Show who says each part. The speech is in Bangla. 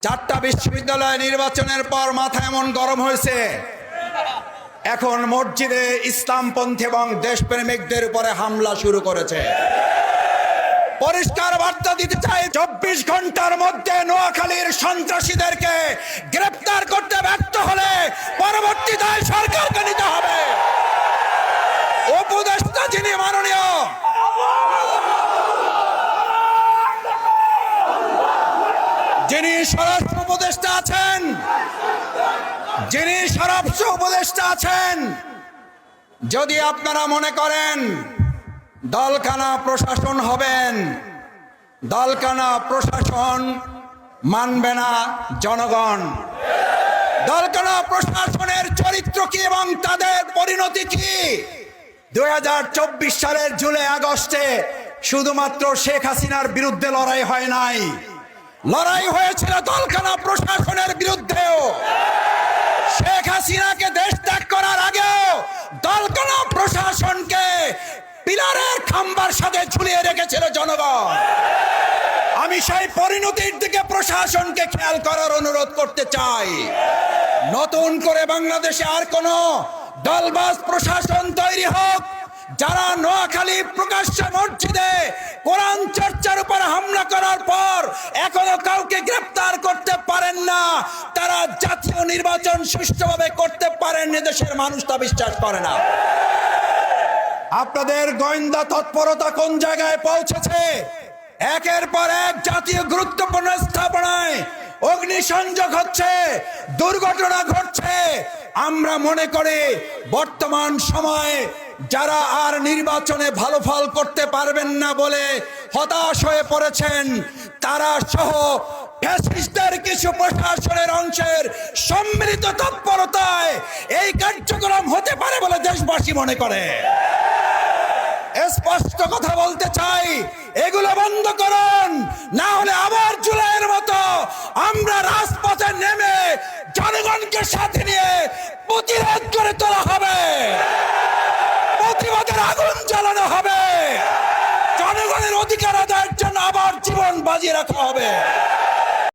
Speaker 1: চারটা বিশ্ববিদ্যালয় নির্বাচনের পর মাথা এমন গরম হয়েছে, এখন মসজিদে ইসলামপন্থী এবং দেশপ্রেমিকদের উপরে হামলা শুরু করেছে। পরিষ্কার বার্তা দিতে চাই, 24 ঘন্টার মধ্যে নোয়াখালীর সন্ত্রাসীদেরকে গ্রেফতার করতে ব্যর্থ হলে পরবর্তী দায় সরকারকে নিতে হবে। উপদেষ্টা যিনি মাননীয় যিনি স্বরাষ্ট্র উপদেষ্টা আছেন, যদি আপনারা মনে করেন দলকানা প্রশাসন হবেন, দলকানা প্রশাসন মানবে না জনগণ। দলকানা প্রশাসনের চরিত্র কি এবং তাদের পরিণতি কি? 2024 সালের জুলাই আগস্টে শুধুমাত্র শেখ হাসিনার বিরুদ্ধে লড়াই হয় নাই, লড়াই হয়েছিল দলকানা প্রশাসনের বিরুদ্ধেও। শেখ হাসিনাকে দেশ ত্যাগ করার আগেও দলকানা প্রশাসনকে পিলারের খাম্বার সাথে ঝুলিয়ে রেখেছিল জনগণ। আমি সেই পরিণতির দিকে প্রশাসনকে খেয়াল করার অনুরোধ করতে চাই। নতুন করে বাংলাদেশে আর কোন দলবাজ প্রশাসন তৈরি হোক, যারা নোয়াখালী প্রকাশ্য মসজিদে কোরআন চর্চার উপর হামলা করার পর এখনো কাউকে গ্রেফতার করতে পারেন না, তারা জাতীয় নির্বাচন সুষ্ঠুভাবে করতে পারেন, দেশের মানুষ তা বিশ্বাস করে না। আপনাদের গোয়েন্দা তৎপরতা কোন জায়গায় পৌঁছেছে? একের পর এক জাতীয় গুরুত্বপূর্ণ স্থাপনায় অগ্নিসংযোগ হচ্ছে, দুর্ঘটনা ঘটছে। আমরা মনে করি বর্তমান সময়ে যারা আর নির্বাচনে ভালো ফল করতে পারবেন না বলে হতাশ হয়ে পড়েছেন, তারা সহ ফ্যাসিস্টদের কিছু প্রশাসনের অংশের সম্মিলিত তৎপরতায় এই কার্যক্রম হতে পারে বলে দেশবাসী মনে করে। স্পষ্ট কথা বলতে চাই, এগুলো বন্ধ করুন, না হলে আবার জুলাইয়ের মতো আমরা রাজপথে নেমে জনগণকে সাথে নিয়ে প্রতিরোধ করে তোলা হবে, প্রতিবাদের আগুন জ্বালানো হবে, জনগণের অধিকার আদায়ের জন্য আবার জীবন বাজি রাখা হবে।